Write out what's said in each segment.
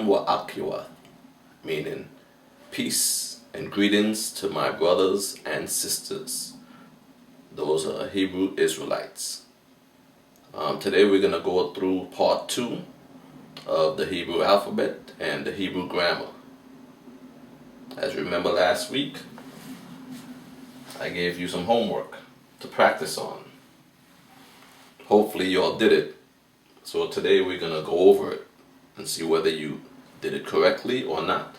wa akiwa, meaning peace and greetings to my brothers and sisters. Those are Hebrew Israelites. Today we're going to go through part 2 of the Hebrew alphabet and the Hebrew grammar. As you remember last week, I gave you some homework to practice on. Hopefully you all did it. So today we're going to go over it and see whether you did it correctly or not.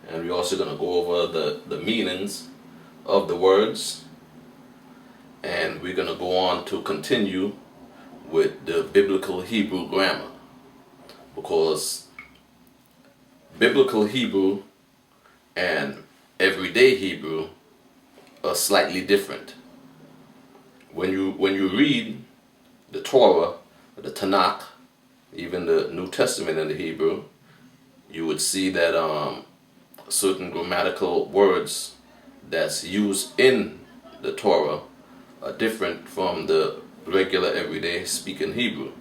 And we're also going to go over the meanings of the words. And we're going to go on to continue with the biblical Hebrew grammar. Because biblical Hebrew and everyday Hebrew are slightly different. When you read the Torah, the Tanakh, even the New Testament in the Hebrew, you would see that certain grammatical words that's used in the Torah are different from the regular everyday speaking Hebrew.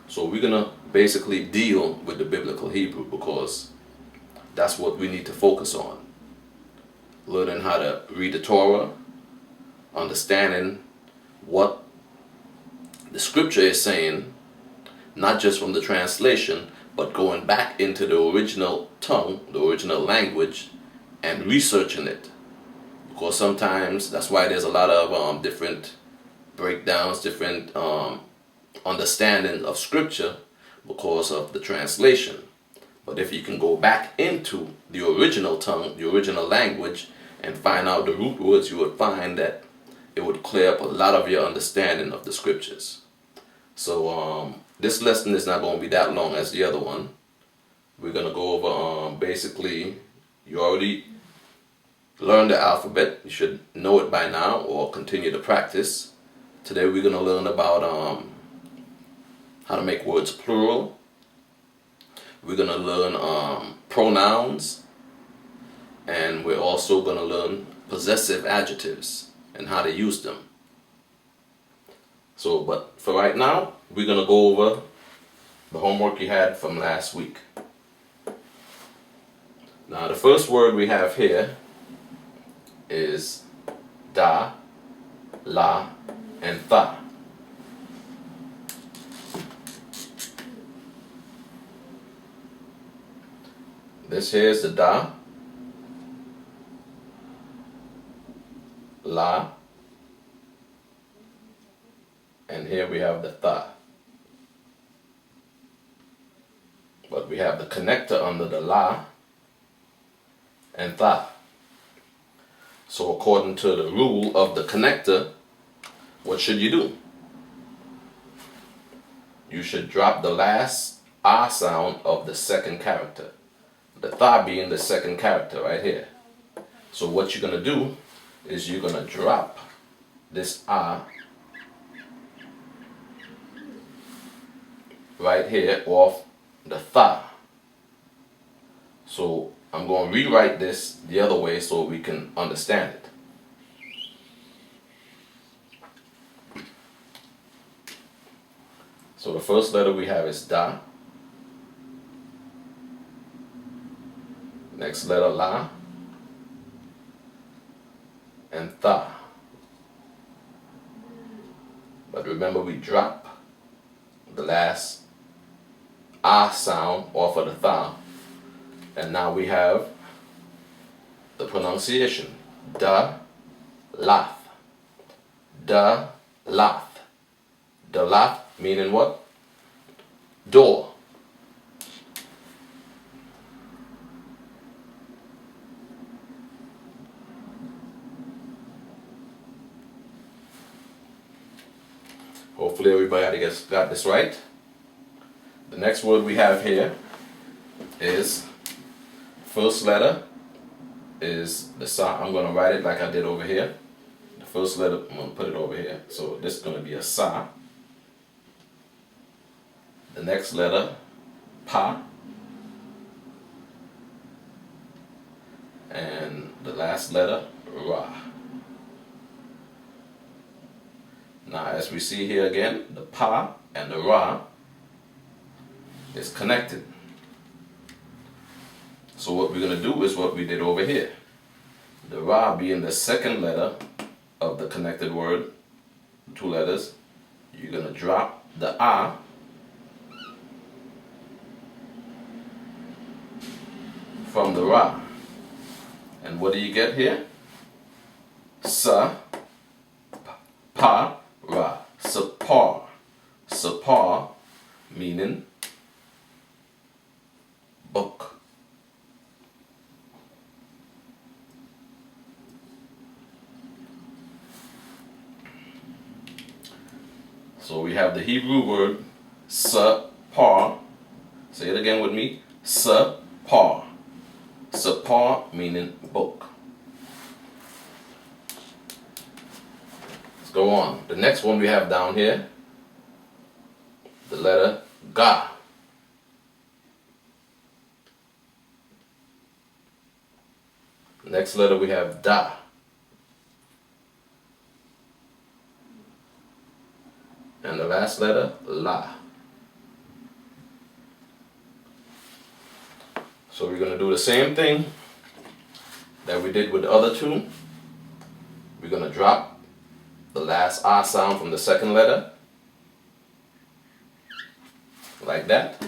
So we're going to basically deal with the biblical Hebrew because that's what we need to focus on. Learning how to read the Torah, understanding what the scripture is saying, not just from the translation, but going back into the original tongue, the original language, and researching it. Because sometimes that's why there's a lot of different breakdowns, different understanding of scripture because of the translation. But if you can go back into the original tongue, the original language, and find out the root words, you would find that it would clear up a lot of your understanding of the scriptures. So this lesson is not going to be that long as the other one. We're going to go over basically, you already learned the alphabet. You should know it by now or continue to practice. Today we're going to learn about how to make words plural. We're going to learn pronouns. And we're also going to learn possessive adjectives and how to use them. So, but for right now, we're going to go over the homework you had from last week. Now, the first word we have here is da, la, and tha. This here is the da, la, and here we have the tha. But we have the connector under the la and tha. So according to the rule of the connector, what should you do? You should drop the last ah sound of the second character. The tha being the second character right here. So what you're going to do is you're going to drop this ah right here off the tha. So I'm going to rewrite this the other way so we can understand it. So the first letter we have is da. Next letter la. And tha. But remember, we drop the last ah sound off of the tha. And now we have the pronunciation. Da, lath. Da, lath. Da, lath meaning what? Door. Hopefully everybody got this right. The next word we have here is, first letter is the sa. I'm going to write it like I did over here. The first letter, I'm going to put it over here. So this is going to be a sa. The next letter, pa. And the last letter, ra. Now as we see here again, the pa and the ra is connected. So what we're going to do is what we did over here. The ra being the second letter of the connected word, 2 letters, you're going to drop the a from the ra. And what do you get here? Sa, pa, ra. Sapar. Sapar meaning book. So we have the Hebrew word sapar. Say it again with me. Sapar. Sapar meaning book. Let's go on. The next one we have down here, the letter ga. Next letter we have da. And the last letter, la. So we're going to do the same thing that we did with the other two. We're going to drop the last ah sound from the second letter, like that.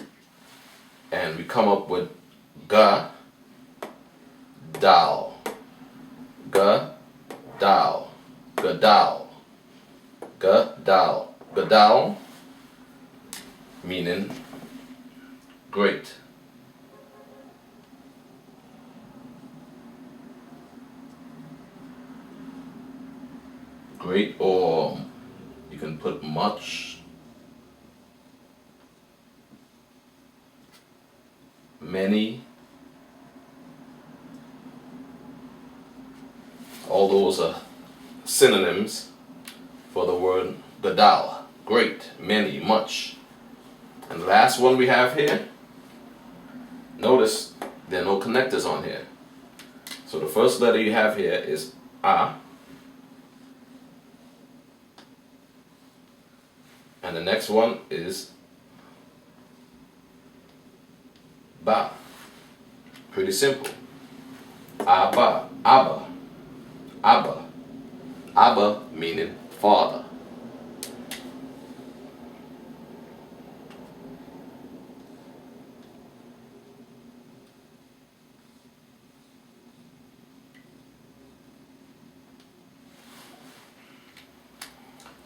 And we come up with ga, dal. Ga, dal. Gadal. Gadal. Gadal meaning great. Great, or you can put much, many. All those are synonyms for the word gadal. Great, many, much. And the last one we have here, notice there are no connectors on here. So the first letter you have here is a. And the next one is ba. Pretty simple. Abba, Abba, Abba. Abba meaning father.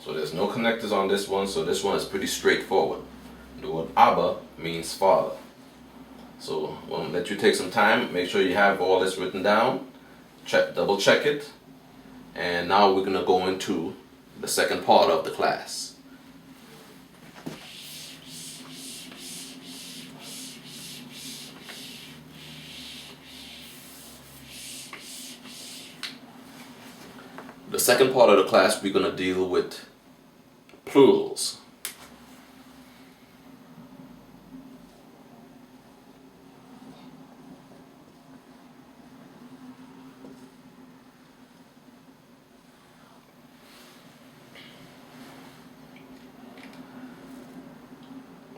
So there's no connectors on this one, so this one is pretty straightforward. The word Abba means father. So we'll let you take some time, make sure you have all this written down, double check it, and now we're going to go into the second part of the class. The second part of the class, we're going to deal with plurals.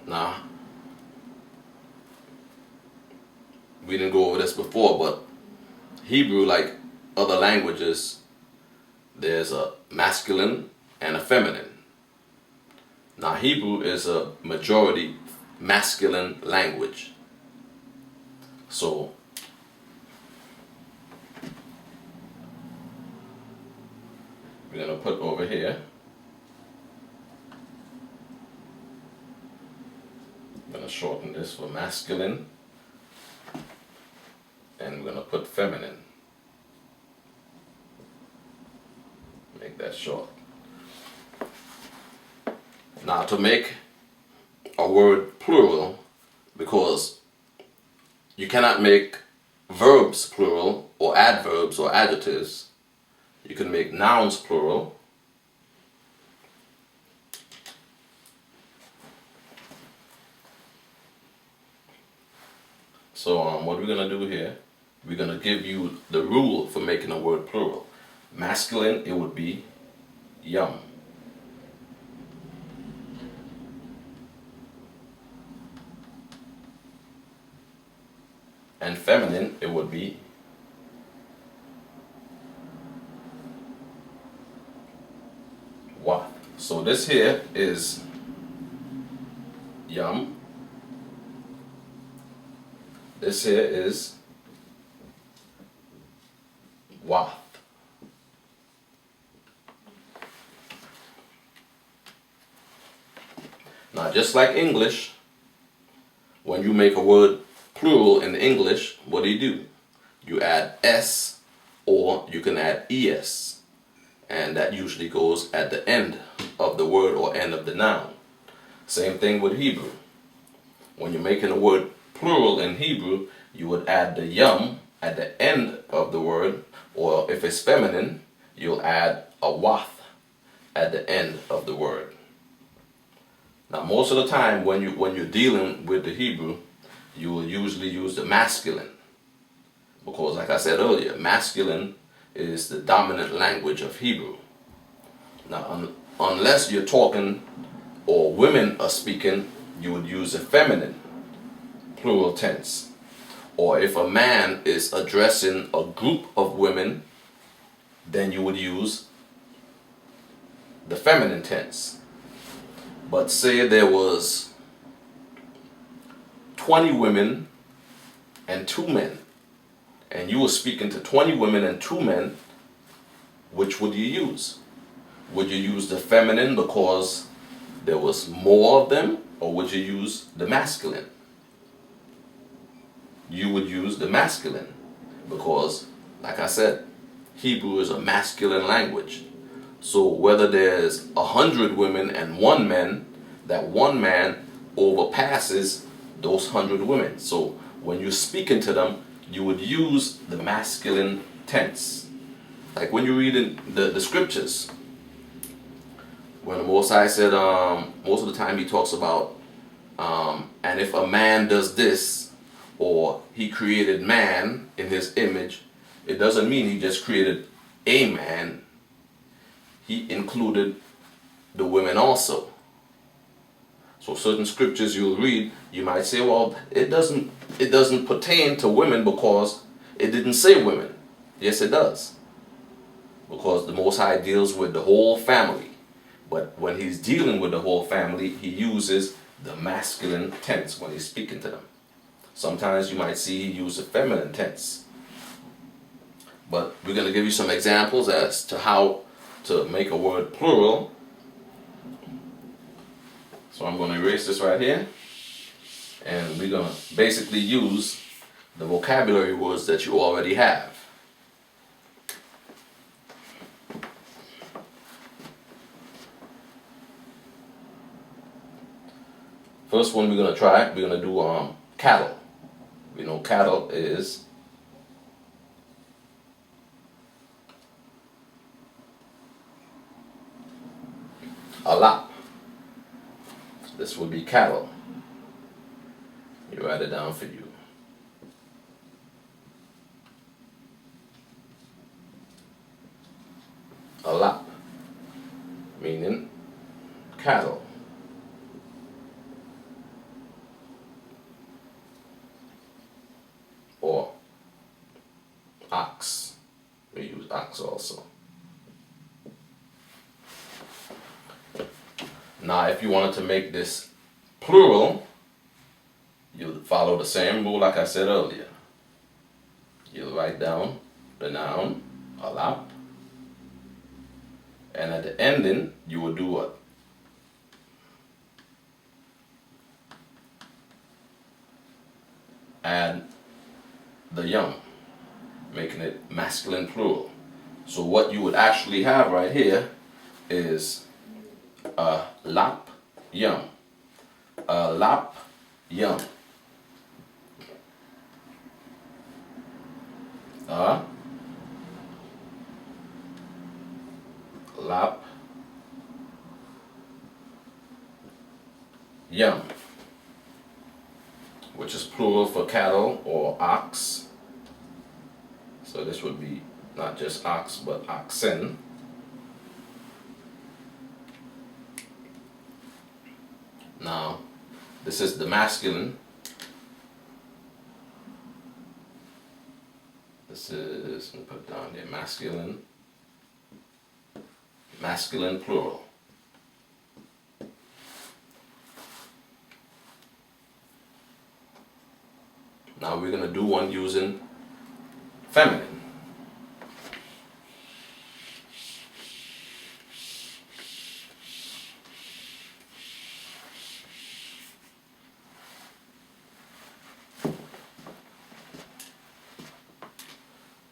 Now, we didn't go over this before, but Hebrew, like other languages, there's a masculine and a feminine. Now, Hebrew is a majority masculine language. So, we're going to put over here, I'm going to shorten this for masculine, and we're going to put feminine. Make that short. Now, to make a word plural, because you cannot make verbs plural or adverbs or adjectives, you can make nouns plural. So what we're going to do here, we're going to give you the rule for making a word plural. Masculine, it would be yum. and feminine, it would be wath. So this here is yum. This here is wath. Now, just like English, when you make a word plural in English, what do? You add s, or you can add es, and that usually goes at the end of the word or end of the noun. Same thing with Hebrew. When you're making a word plural in Hebrew, you would add the yum at the end of the word, or if it's feminine, you'll add a wath at the end of the word. Now, most of the time when you're dealing with the Hebrew, you will usually use the masculine, because like I said earlier, masculine is the dominant language of Hebrew. Now, unless you're talking or women are speaking, you would use the feminine plural tense. Or if a man is addressing a group of women, then you would use the feminine tense. But say there was 20 women and 2 men, and you were speaking to 20 women and 2 men, which would you use? Would you use the feminine because there was more of them, or would you use the masculine? You would use the masculine because, like I said, Hebrew is a masculine language. So whether there's 100 women and 1 man, that 1 man overpasses those 100 women. So when you're speaking to them, you would use the masculine tense. Like when you read in the scriptures, when the Most High said, most of the time he talks about, and if a man does this, or he created man in his image, it doesn't mean he just created a man. He included the women also. So certain scriptures you'll read, you might say, well, it doesn't pertain to women because it didn't say women. Yes, it does. Because the Most High deals with the whole family. But when he's dealing with the whole family, he uses the masculine tense when he's speaking to them. Sometimes you might see he uses the feminine tense. But we're going to give you some examples as to how to make a word plural. So I'm going to erase this right here, and we're going to basically use the vocabulary words that you already have. First one we're going to try, we're going to do cattle. We know cattle is a lot. This would be cattle. You write it down for you. A lot, meaning cattle. Or ox. We use ox also. Now, if you wanted to make this plural, you'll follow the same rule like I said earlier. You'll write down the noun, alap, and at the ending, you will do what? Add the yum, making it masculine plural. So what you would actually have right here is a lap yum. A lap yum. A lap yum, which is plural for cattle or ox. So this would be not just ox but oxen. Now, this is the masculine. This is, I'm gonna put down there, masculine plural. Now we're gonna do one using feminine.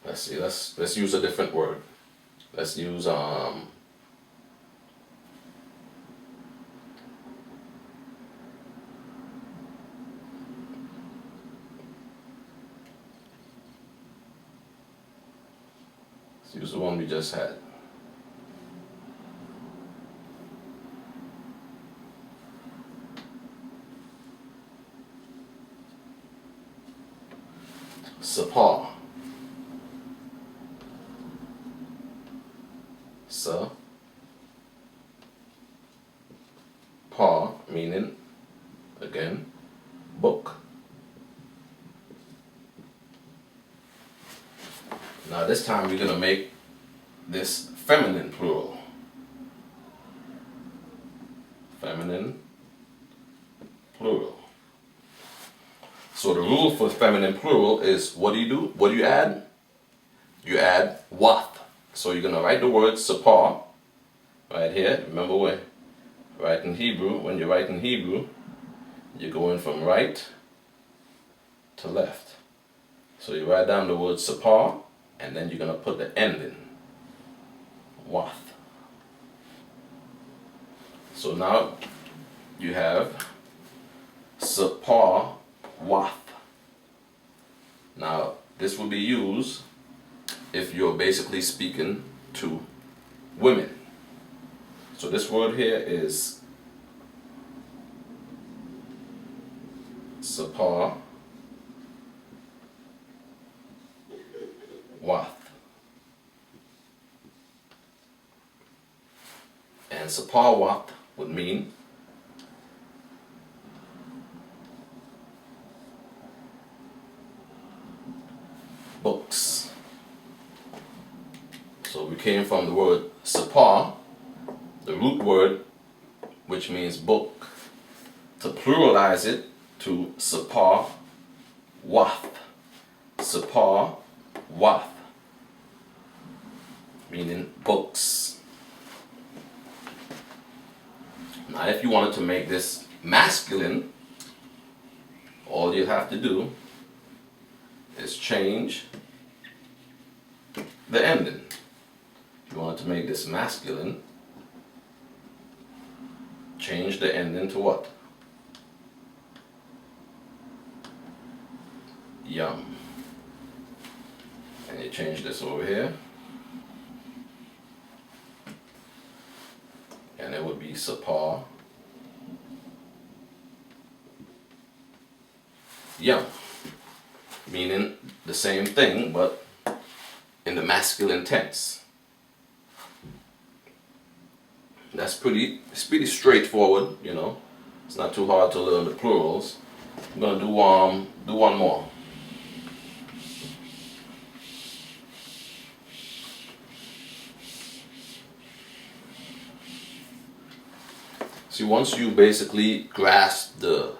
Let's see, let's use a different word. Let's use the one we just had. Sapar. Pa, meaning, again, book. Now this time we're going to make this feminine plural. Feminine plural. So the rule for feminine plural is, what do you do? What do you add? You add wath. So you're going to write the word sapar right here. Remember, when writing Hebrew, when you're writing Hebrew, you're going from right to left. So you write down the word sapar, and then you're going to put the ending, wath. So now you have sapar wath. Now this will be used if you're basically speaking to women. So this word here is sapar wath. And sapar wath would mean books. So we came from the word sapar, the root word, which means book, to pluralize it to sapar wath. Sapar wath, meaning books. Now if you wanted to make this masculine, all you have to do is change the ending. If you wanted to make this masculine, change the ending to what? Yum. And you change this over here, and it would be sapar yum, meaning the same thing but in the masculine tense. It's pretty straightforward, you know. It's not too hard to learn the plurals. I'm gonna do one more. See, once you basically grasp the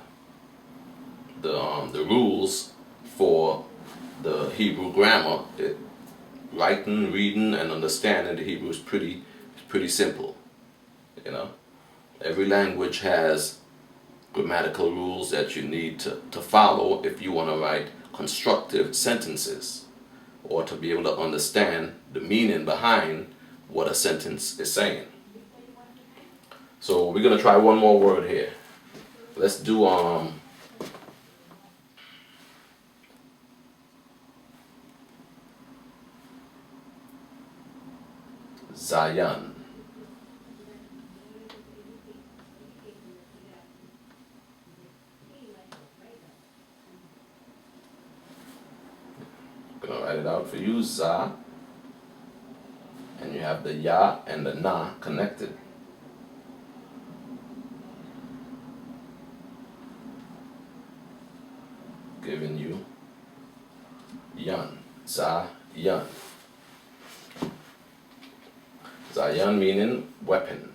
rules for the Hebrew grammar, writing, reading, and understanding the Hebrew is pretty simple. You know, every language has grammatical rules that you need to follow if you want to write constructive sentences, or to be able to understand the meaning behind what a sentence is saying. So we're gonna try one more word here. Let's do Zion. I'm gonna write it out for you, Za, and you have the Ya and the Na connected. Giving you Yan. Zayan. Zayan meaning weapon.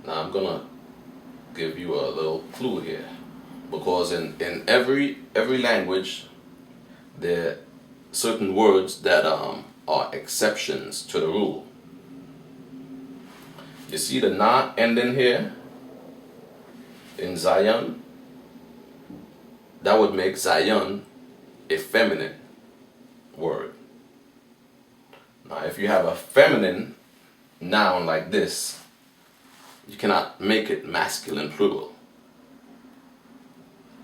Now I'm gonna give you a little clue here, because in every language there are certain words that are exceptions to the rule. You see the na ending here in Zayan? That would make Zayan a feminine word. Now if you have a feminine noun like this, you cannot make it masculine plural.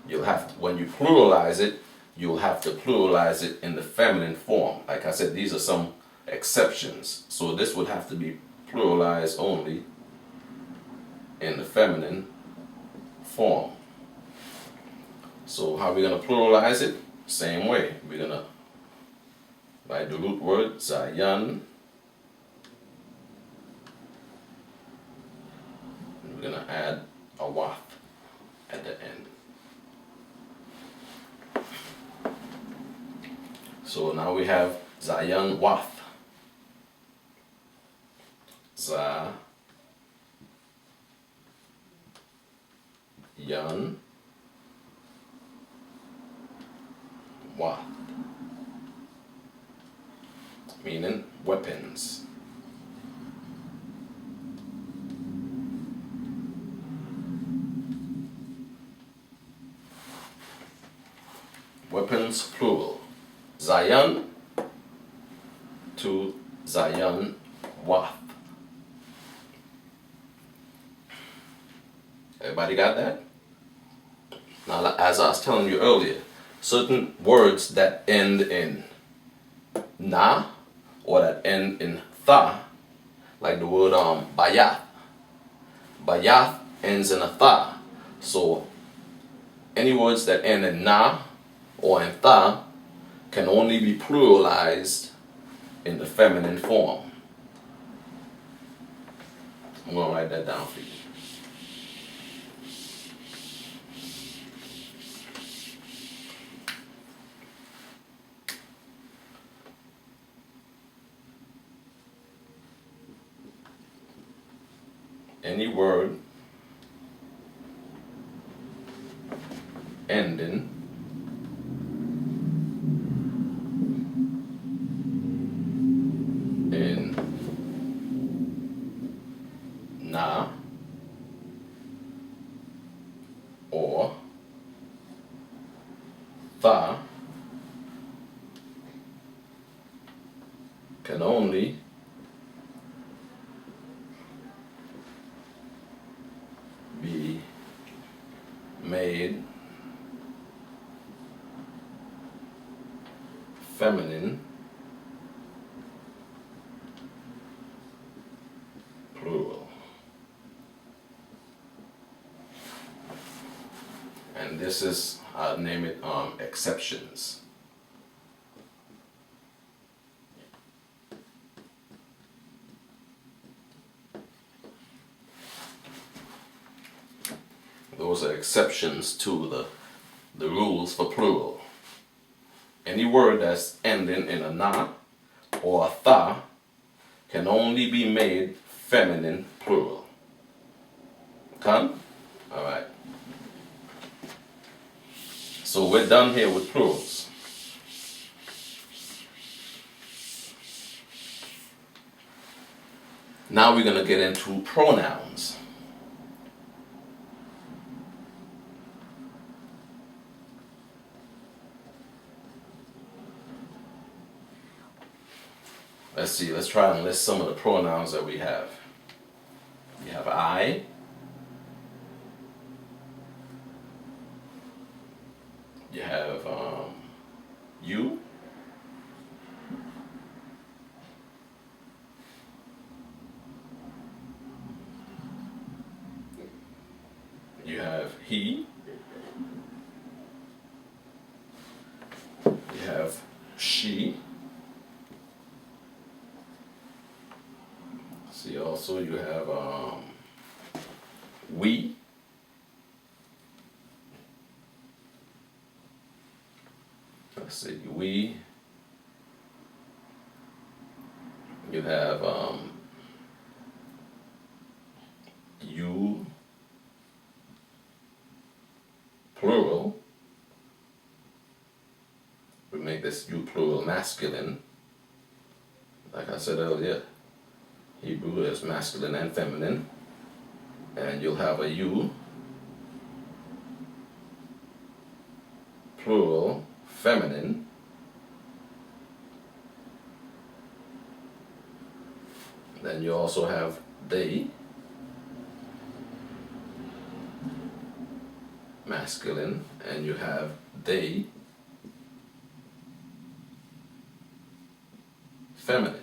You'll have to, when you pluralize it, you'll have to pluralize it in the feminine form. Like I said, these are some exceptions. So this would have to be pluralized only in the feminine form. So how are we going to pluralize it? Same way. We're going to write the root word, Zayan. We're going to add a wath at the end. So now we have Zayan wath. Zayan wath, meaning weapons. Weapons plural. Zayan to Zayan wath. Everybody got that? Now, as I was telling you earlier, certain words that end in na or that end in tha, like the word bayath. Bayath ends in a tha. So any words that end in na or in tha can only be pluralized in the feminine form. I'm going to write that down for you. Any word ending in na or tha can only be made feminine plural. And this is, I'll name it exceptions. Those are exceptions to the rules for plural. Any word that's ending in a na or a tha can only be made feminine plural. Come? Alright. So we're done here with plurals. Now we're going to get into pronouns. Let's see, let's try and list some of the pronouns that we have. You have I. You have you. You have he. also you have we. Let's see, we. You have you, plural. We make this you plural masculine. Like I said earlier, Hebrew is masculine and feminine. And you'll have a you, plural, feminine. Then you also have they, masculine, and you have they, feminine.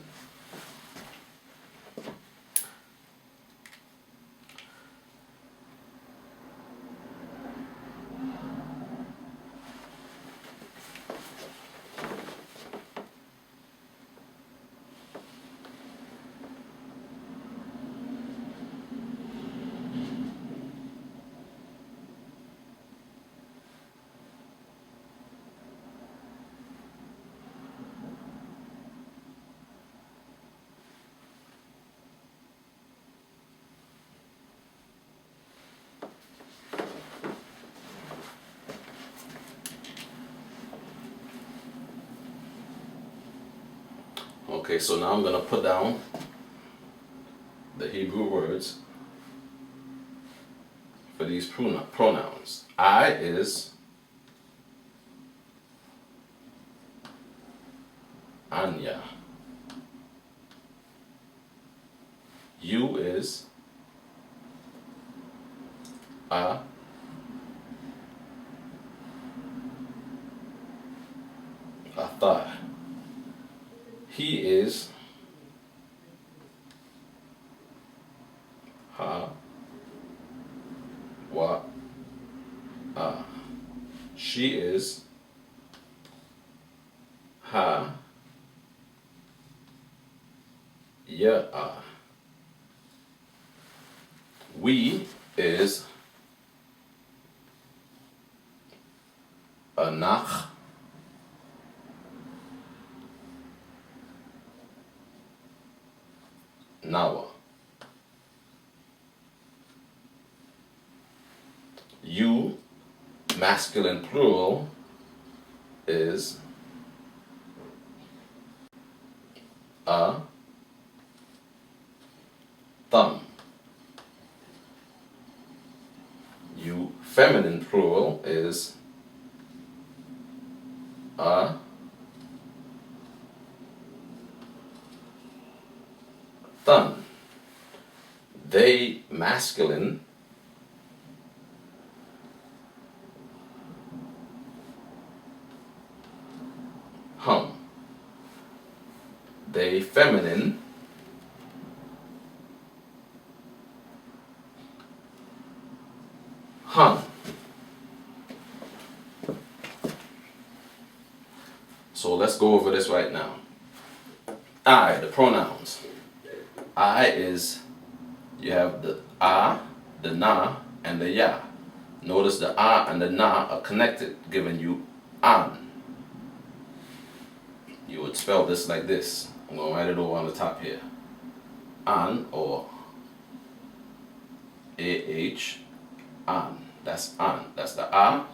Okay, so now I'm going to put down the Hebrew words for these pronouns. I is Anya. You is A. Atha. He is Ha. Wa. A. She is Ha. Ya. A. We is Anach. Nawa. You, masculine plural, is a thumb. You, feminine plural, is a thumb. They, masculine, hum. They, feminine, hun. So let's go over this right now. I, the pronouns. I is, you have the a, the na, and the ya. Notice the a and the na are connected, giving you an. You would spell this like this. I'm going to write it over on the top here. An, or A-H, an. That's an. That's the a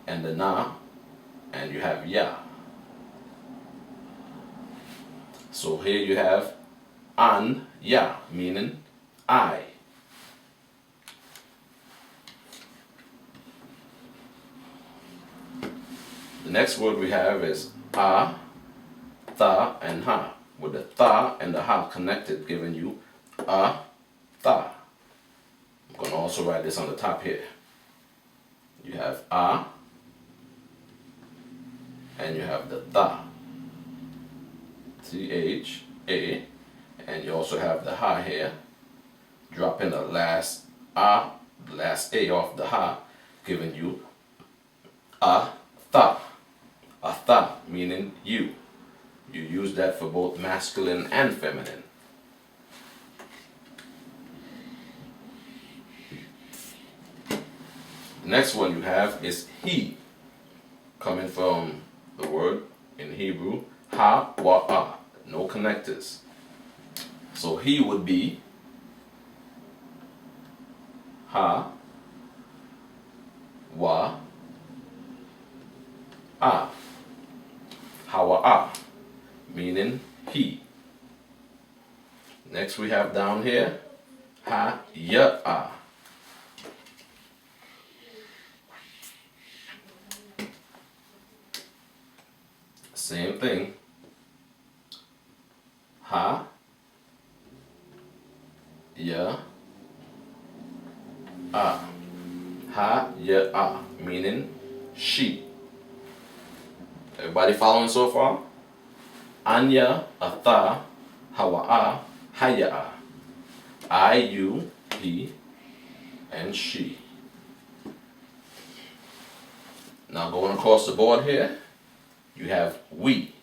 and the na, and you have ya. So here you have an, ya, meaning I. The next word we have is a, tha, and ha. With the tha and the ha connected, giving you a, tha. I'm going to also write this on the top here. You have a, and you have the tha. T-H-A, and you also have the ha here. Dropping the last a, the last a off the ha, giving you a, tha. A tha, meaning you. You use that for both masculine and feminine. Next one you have is he, coming from the word in Hebrew, ha wa ah, no connectors. So he would be ha wa ah, ha wa ah, meaning he. Next we have down here, ha ya ah. Same thing. Ha ya ah. Ha ya ah, meaning she. Everybody following so far? Anya, atha, hawa'a, haya'a. I, you, he, and she. Now going across the board here, you have we.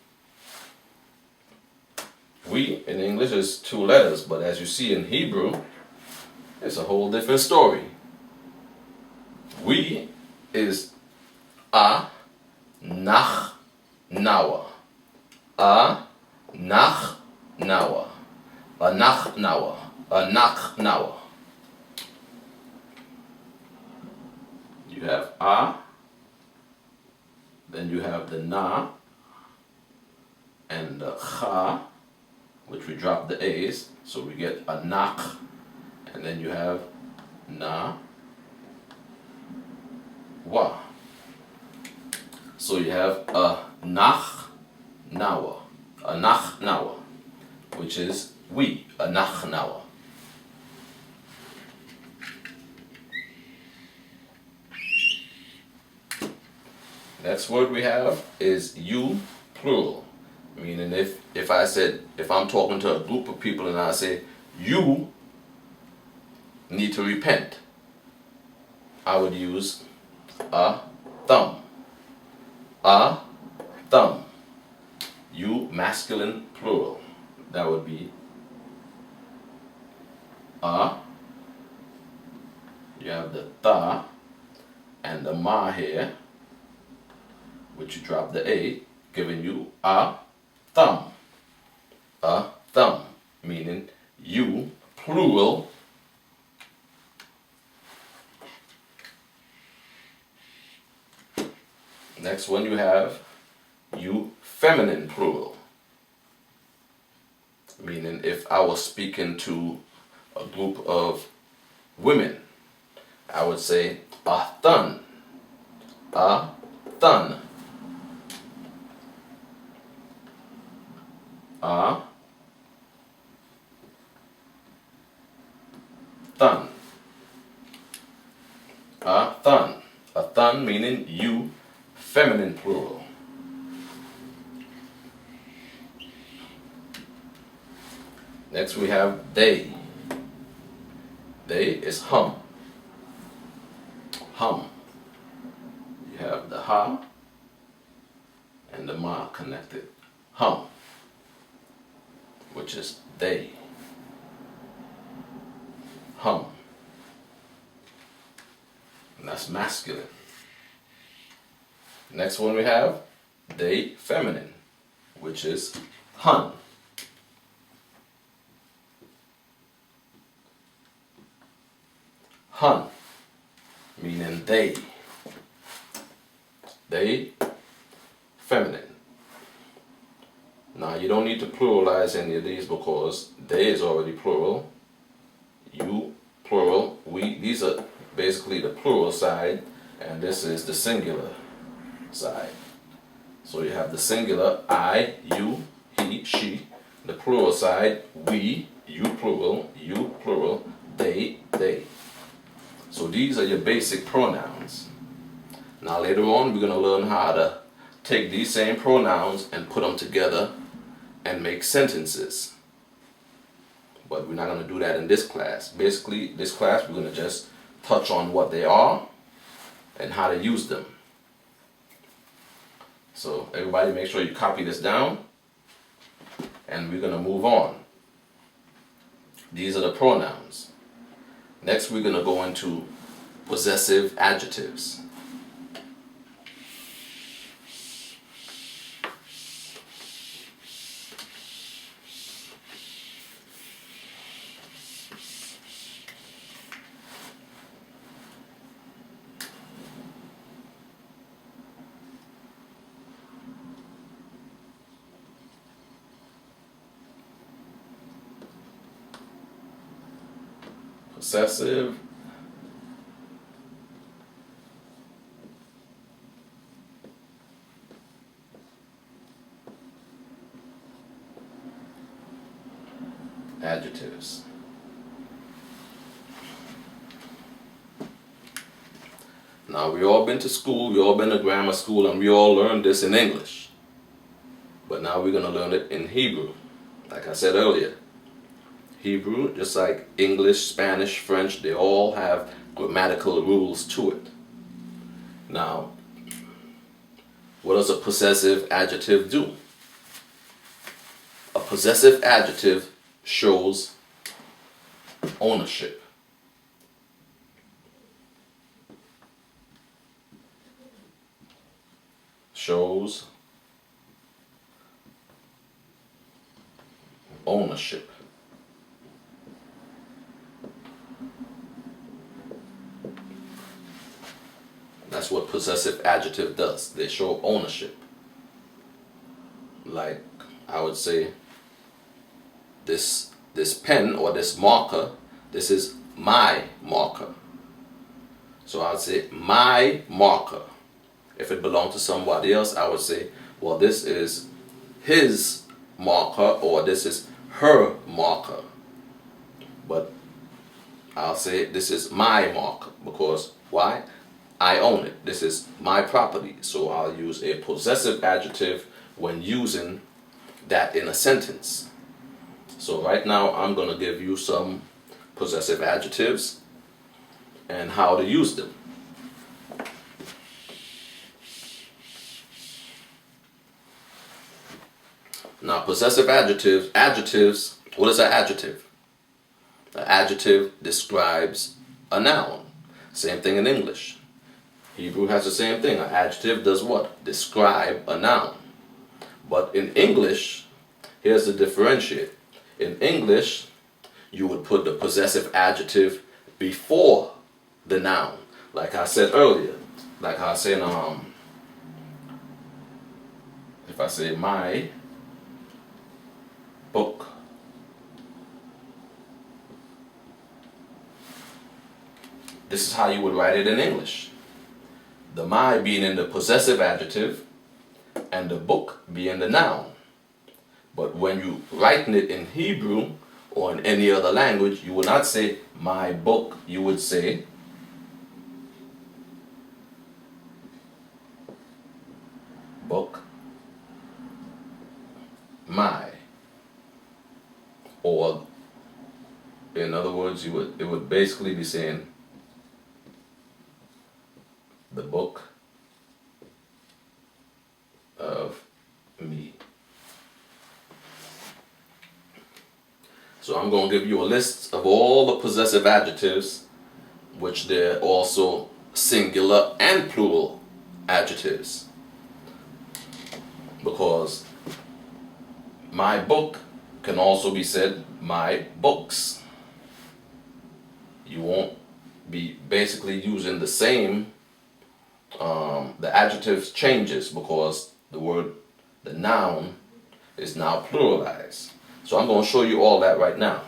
We in English is 2 letters, but as you see in Hebrew, it's a whole different story. We is a, nach, nawa. A, nach, nawa. A, nach, nawa. A, nach, nawa. You have a, then you have the na, and the cha, which we drop the a's, so we get a nach, and then you have na, wa. So you have a nach, nawa, a nach, nawa, which is we, a nach, nawa. Next word we have is you, plural. Meaning if I'm talking to a group of people and I say, you need to repent, I would use a thumb. A thumb. You, masculine, plural. That would be a. You have the tha and the ma here, which you drop the a, giving you a thumb. A thumb, meaning you, plural. Next one you have you, feminine, plural. Meaning if I was speaking to a group of women, I would say a thun. A thun. A thun. A thun. A thun meaning you, feminine, plural. Next we have they. They is hum. Hum. You have the ha and the ma connected. Hum, which is they. Hum. And that's masculine. Next one we have they, feminine, which is hun. Hun, meaning they. They, feminine. Now you don't need to pluralize any of these because they is already plural. You, plural. We, these are basically the plural side, and this is the singular side. So you have the singular, I, you, he, she. The plural side, we, you plural, they, they. So these are your basic pronouns. Now later on we're going to learn how to take these same pronouns and put them together and make sentences. But we're not going to do that in this class. Basically, this class we're going to just touch on what they are and how to use them. So everybody make sure you copy this down and we're going to move on. These are the pronouns. Next we're going to go into possessive adjectives. Possessive adjectives. Now, we all been to school, we all been to grammar school, and we all learned this in English. But now we're going to learn it in Hebrew. Like I said earlier, Hebrew, just like English, Spanish, French, they all have grammatical rules to it. Now, what does a possessive adjective do? A possessive adjective shows ownership. Shows ownership. That's what possessive adjective does. They show ownership. Like, I would say, this pen or this marker, this is my marker. So I would say my marker. If it belonged to somebody else, I would say, well, this is his marker or this is her marker. But I'll say this is my marker because why? I own it. This is my property. So I'll use a possessive adjective when using that in a sentence. So right now I'm going to give you some possessive adjectives and how to use them. Now, possessive adjectives, what is an adjective? An adjective describes a noun. Same thing in English. Hebrew has the same thing. An adjective does what? Describe a noun. But in English, here's the differentiate. In English, you would put the possessive adjective before the noun. Like I said earlier. Like I said, if I say my book, this is how you would write it in English. The my being in the possessive adjective and the book being the noun. But when you writing it in Hebrew or in any other language, you would not say my book, you would say book my. Or in other words, it would basically be saying the book of me. So I'm going to give you a list of all the possessive adjectives, which they're also singular and plural adjectives. Because my book can also be said my books. You won't be basically using the same, the adjective changes because the noun is now pluralized. So I'm going to show you all that right now.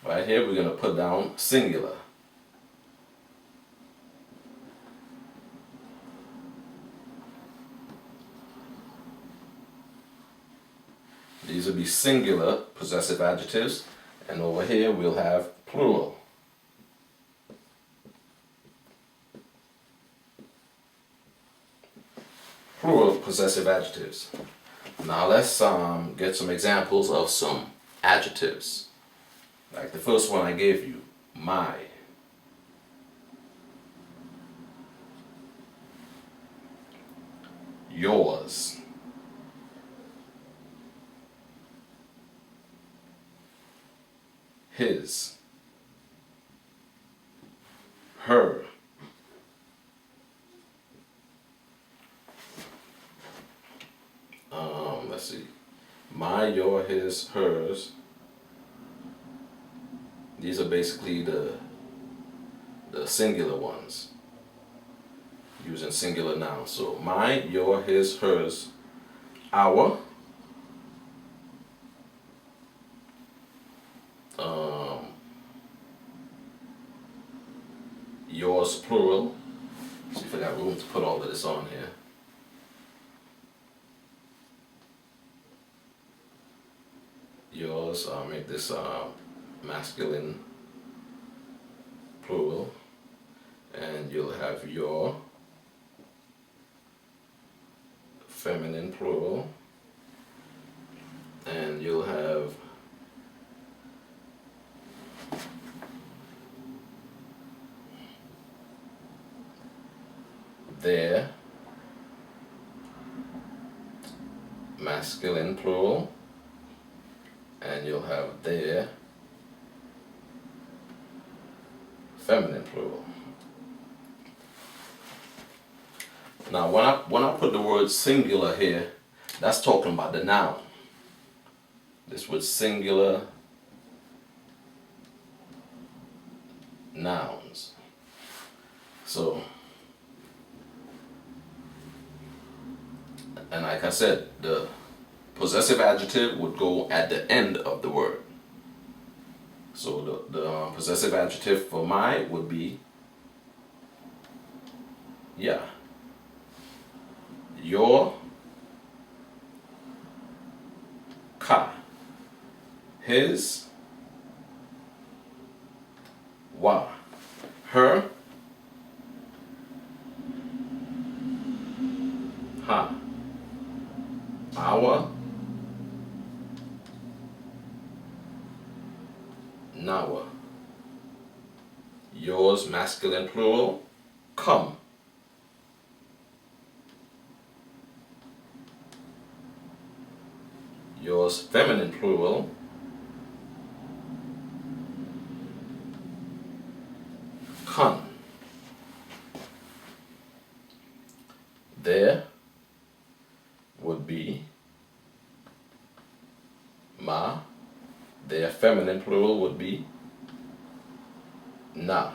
Right here we're going to put down singular. These will be singular possessive adjectives, and over here we'll have plural. Plural possessive adjectives. Now let's get some examples of some adjectives. Like the first one I gave you, my. Yours. his, her. Let's see. My, your, his, hers. These are basically the singular ones, using singular nouns. So my, your, his, hers, our. Yours, plural. See if I got room to put all of this on here. Yours, I'll make this masculine plural, and you'll have your feminine plural, and you'll have their masculine plural, and you'll have their feminine plural. Now when I put the word singular here, that's talking about the noun. This was singular nouns. So, and like I said, the possessive adjective would go at the end of the word. So the possessive adjective for my would be yeah. Your, ka. His, wa. Her, ha. Our, nawa. Yours, masculine plural, come. Yours, feminine plural, con. There would be ma. Their feminine plural would be na.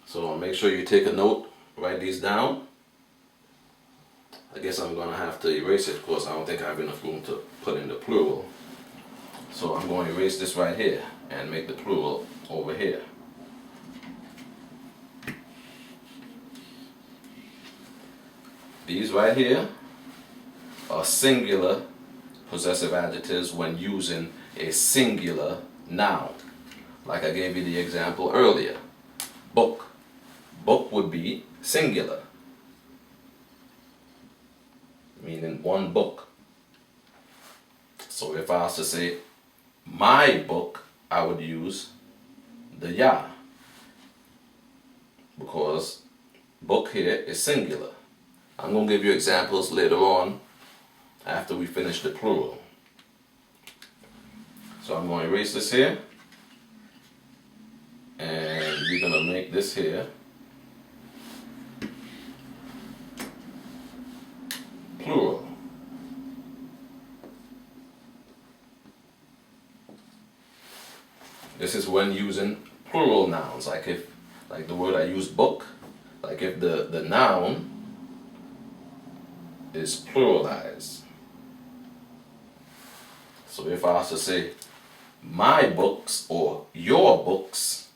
So make sure you take a note, write these down. I guess I'm going to have to erase it, of course I don't think I have enough room to put in the plural. So I'm going to erase this right here and make the plural over here. These right here are singular possessive adjectives when using a singular noun. Like I gave you the example earlier. Book. Book would be singular, meaning one book. So if I was to say my book, I would use the ya, because book here is singular. I'm going to give you examples later on after we finish the plural. So I'm going to erase this here, and we're going to make this here plural. This is when using plural nouns, like the word I use book, like if the noun is pluralized. So if I was to say my books or your books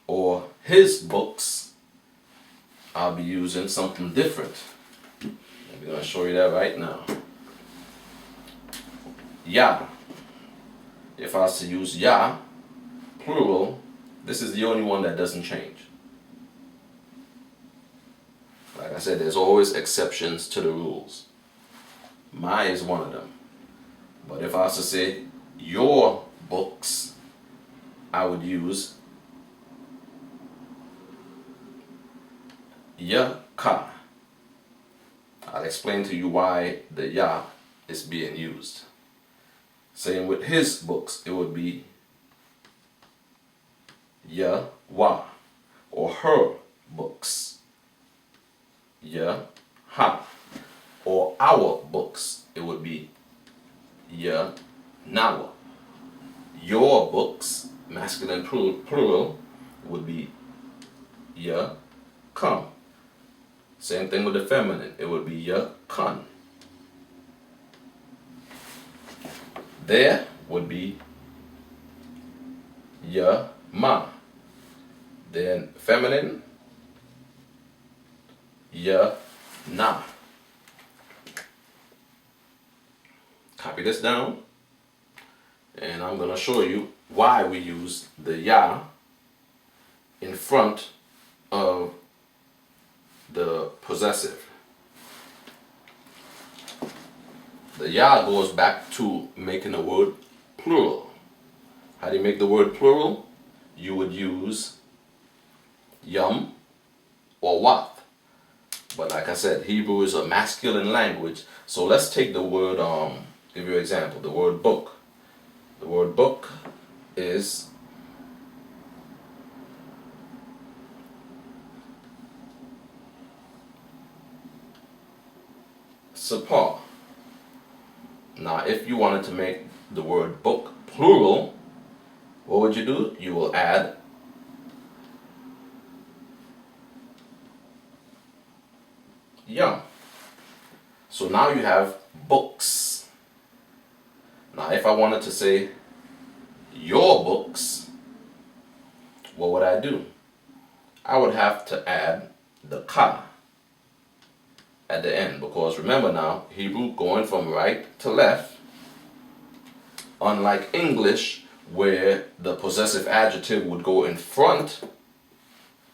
or his books, I'll be using something different. I'm going to show you that right now. Ya. If I was to use ya, plural, this is the only one that doesn't change. Like I said, there's always exceptions to the rules. My is one of them. But if I was to say your books, I would use ya ka. I'll explain to you why the ya is being used. Same with his books, it would be ya, wa. Or her books, ya, ha. Or our books, it would be ya, nawa. Your books, masculine plural, would be ya, come. Same thing with the feminine, it would be ya, kun. There would be ya, ma. Then feminine, ya, na. Copy this down, and I'm going to show you why we use the ya in front of the possessive. The ya goes back to making the word plural. How do you make the word plural? You would use yum or wath. But like I said, Hebrew is a masculine language. So let's take the word, give you an example, the word book. The word book is sapar. Now, if you wanted to make the word book plural, what would you do? You will add yum. So now you have books. Now, if I wanted to say your books, what would I do? I would have to add the ka at the end, because remember now, Hebrew going from right to left, unlike English where the possessive adjective would go in front,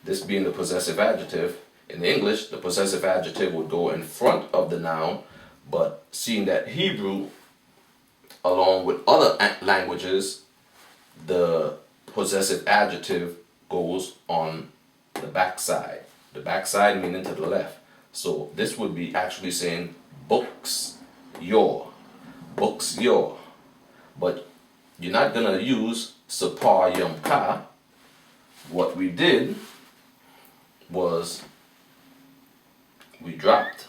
this being the possessive adjective. In English, the possessive adjective would go in front of the noun, but seeing that Hebrew, along with other languages, the possessive adjective goes on the backside. The backside meaning to the left. So this would be actually saying books your. Books your. But you're not going to use sapar yum ka. What we did was we dropped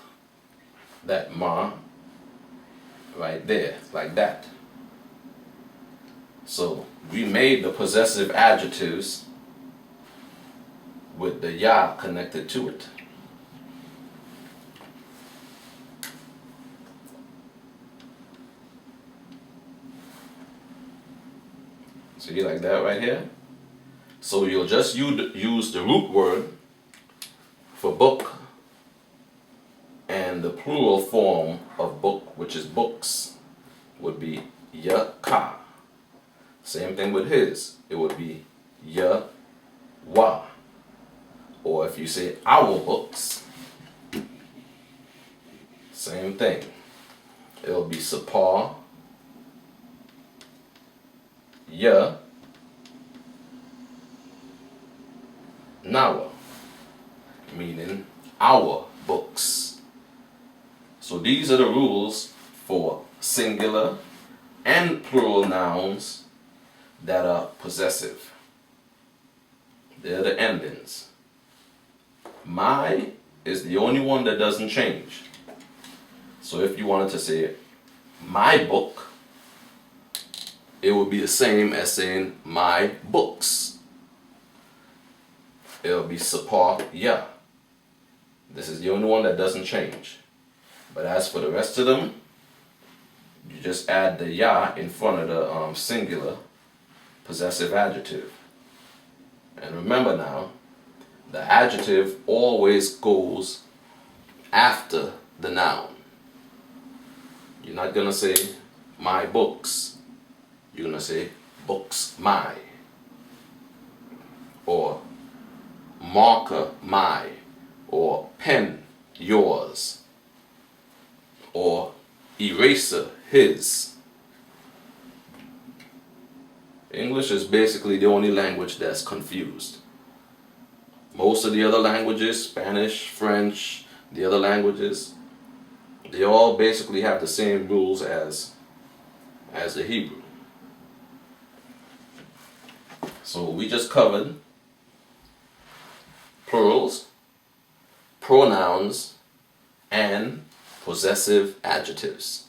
that ma right there, like that. So we made the possessive adjectives with the ya connected to it. See, like that right here? So you'll just use the root word for book and the plural form of book, which is books, would be ya ka. Same thing with his. It would be ya wa. Or if you say our books, same thing. It'll be sapar ya nawa, meaning our books. So these are the rules for singular and plural nouns that are possessive. They're the endings. My is the only one that doesn't change. So if you wanted to say my book, it would be the same as saying my books. It'll be sapar ya. This is the only one that doesn't change. But as for the rest of them, you just add the ya in front of the singular possessive adjective. And remember now, the adjective always goes after the noun. You're not going to say my books. You're going to say books my. Or marker my. Or pen yours. Or eraser his. English is basically the only language that's confused. Most of the other languages, Spanish, French, the other languages, they all basically have the same rules as the Hebrew. So we just covered plurals, pronouns, and possessive adjectives.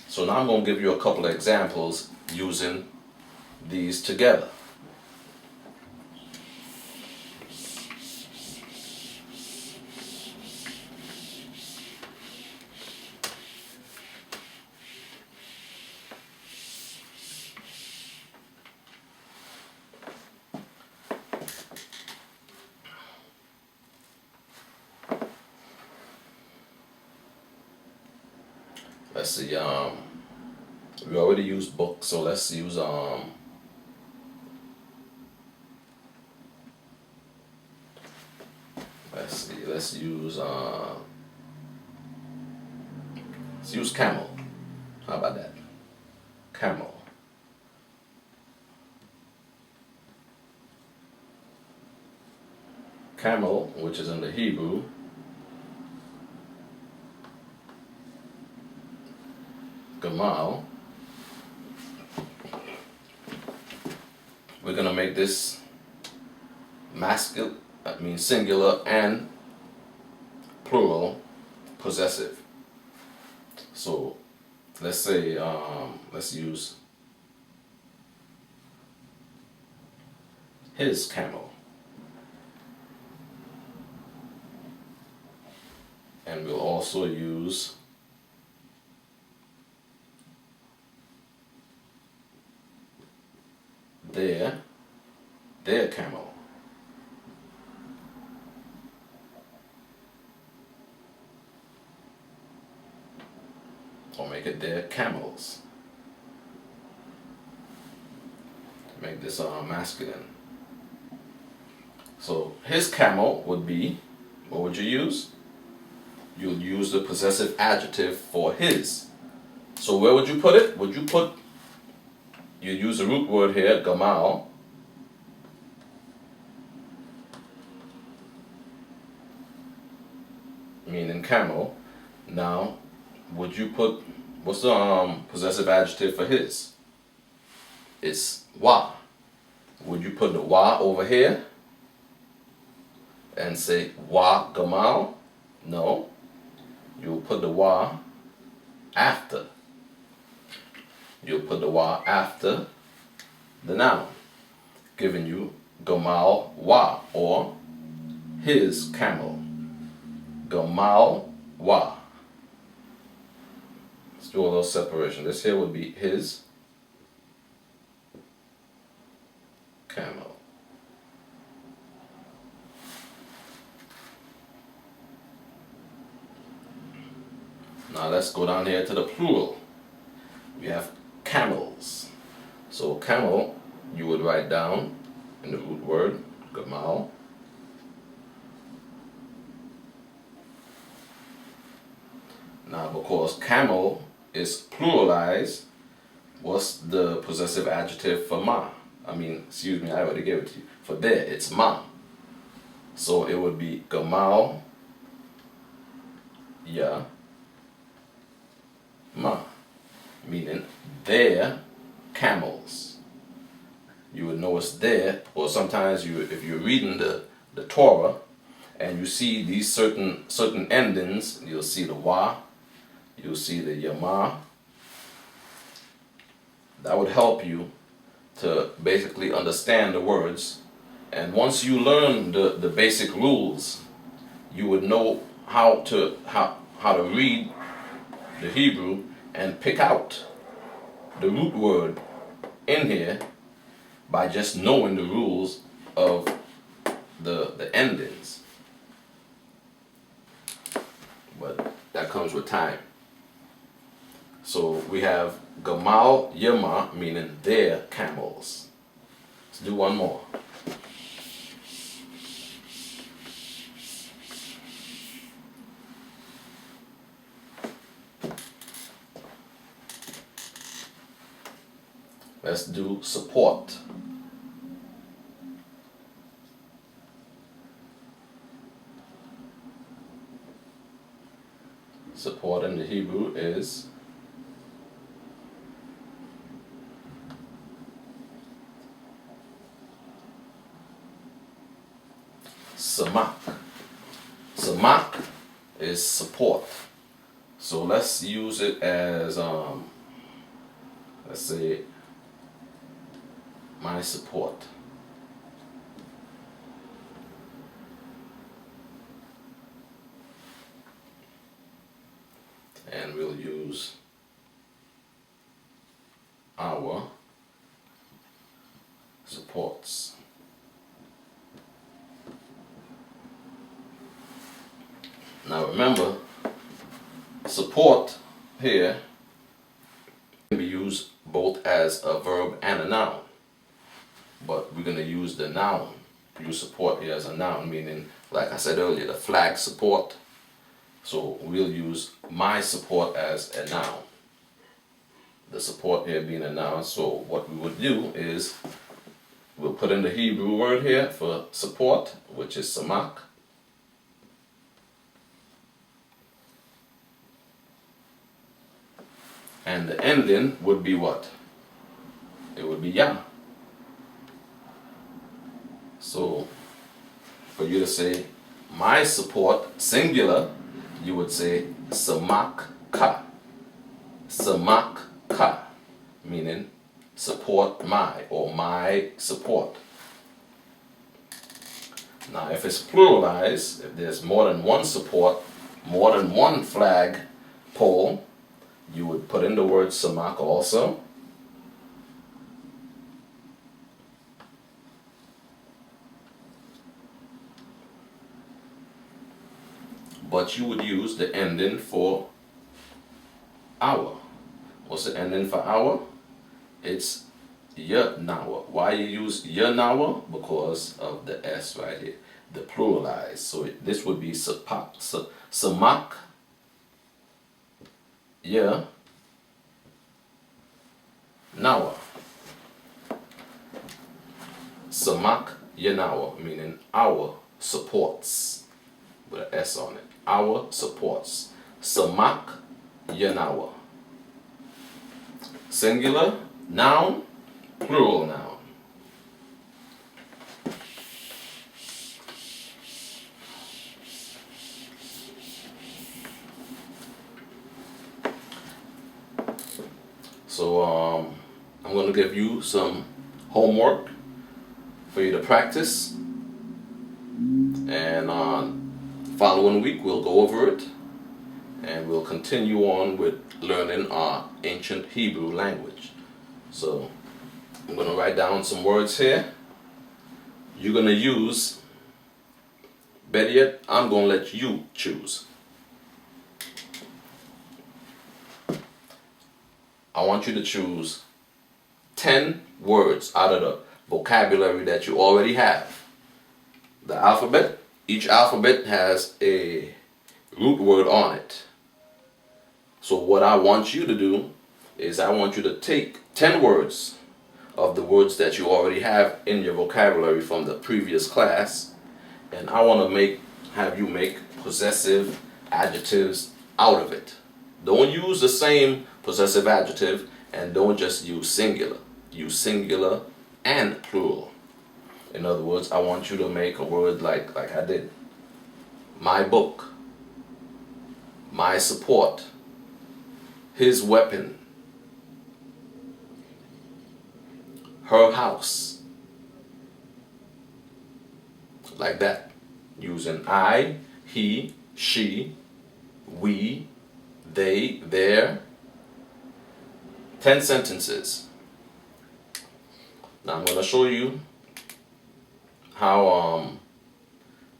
So now I'm going to give you a couple of examples using these together. Let's see, we already used book, so let's use let's use camel. How about that? Camel. Camel, which is in the Hebrew, Gamal. We're gonna make this masculine, singular and plural possessive. So let's say let's use his camel, and we'll also use their camel. Or make it their camels. Make this masculine. So his camel would be, what would you use? You'll use the possessive adjective for his. So where would you put it? You use the root word here, gamal. Meaning camel. Now, would you put, what's the possessive adjective for his? It's wa. Would you put the wa over here and say wa gamal? No. You'll put the wa after. You'll put the wa after the noun, giving you gamal wa, or his camel. Gamal wa. Let's do a little separation. This here would be his camel. Now let's go down here to the plural. We have camels. So camel, you would write down in the root word, gamal. Now because camel is pluralized, what's the possessive adjective for ma? I already gave it to you. For there, it's ma. So it would be gamal ya ma, meaning their camels. You would know it's there, or sometimes if you're reading the Torah and you see these certain endings, you'll see the wa, you'll see the yama. That would help you to basically understand the words. And once you learn the basic rules, you would know how to read the Hebrew and pick out the root word in here by just knowing the rules of the endings. But that comes with time. So we have gamal yama, meaning their camels. Let's do one more. Let's do support. Support in the Hebrew is samak. Samak is support. So let's use it as let's say my support. And we'll use our supports. Now remember, support here can be used both as a verb and a noun. But we're going to use the noun. Use support here as a noun, meaning, like I said earlier, the flag support. So we'll use my support as a noun. The support here being a noun. So what we would do is we'll put in the Hebrew word here for support, which is samak. And the ending would be what? It would be ya. So for you to say my support, singular, you would say samak ka. Samak ka, meaning support my, or my support. Now if it's pluralized, if there's more than one support, more than one flag pole, you would put in the word samak also. But you would use the ending for our. What's the ending for our? It's yanawa. Why you use yanawa? Because of the S right here, the pluralized. So this would be samak, ya, nawa. Samak yanawa, meaning our supports, with an S on it. Our supports. Samak yanawa. Singular, noun, plural noun. So I'm going to give you some homework for you to practice, and following week we'll go over it, and we'll continue on with learning our ancient Hebrew language. So I'm going to write down some words here. You're going to use, better yet, I'm going to let you choose. I want you to choose 10 words out of the vocabulary that you already have. The alphabet, each alphabet has a root word on it. So what I want you to do is I want you to take 10 words of the words that you already have in your vocabulary from the previous class, and I want to have you make possessive adjectives out of it. Don't use the same possessive adjective, and don't just use singular. Use singular and plural. In other words, I want you to make a word like I did. My book, my support, his weapon, her house. Like that. Using I, he, she, we, they, their. 10 sentences. Now I'm going to show you how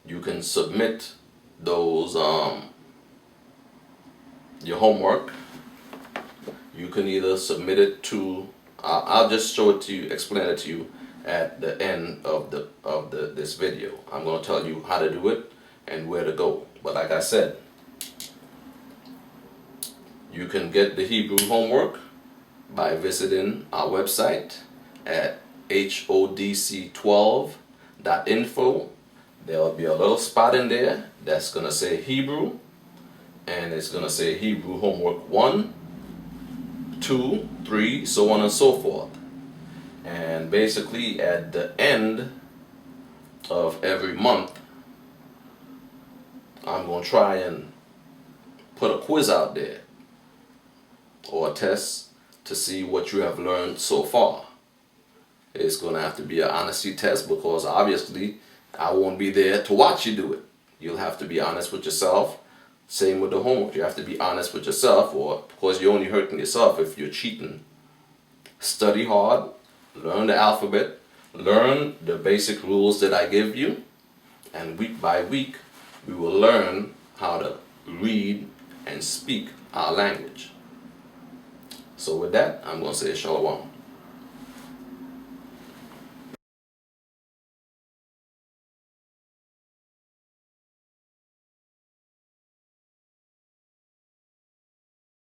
you can submit those your homework. You can either submit it to I'll just show it to you, explain it to you at the end of this video. I'm going to tell you how to do it and where to go. But like I said, you can get the Hebrew homework by visiting our website at hodc12.info. There'll be a little spot in there that's going to say Hebrew, and it's going to say Hebrew homework 1, 2, 3, so on and so forth. And basically at the end of every month, I'm going to try and put a quiz out there or a test to see what you have learned so far. It's going to have to be an honesty test because obviously I won't be there to watch you do it. You'll have to be honest with yourself. Same with the homework. You have to be honest with yourself, or because you're only hurting yourself if you're cheating. Study hard, learn the alphabet, learn the basic rules that I give you, and week by week we will learn how to read and speak our language. So with that, I'm going to say shalom.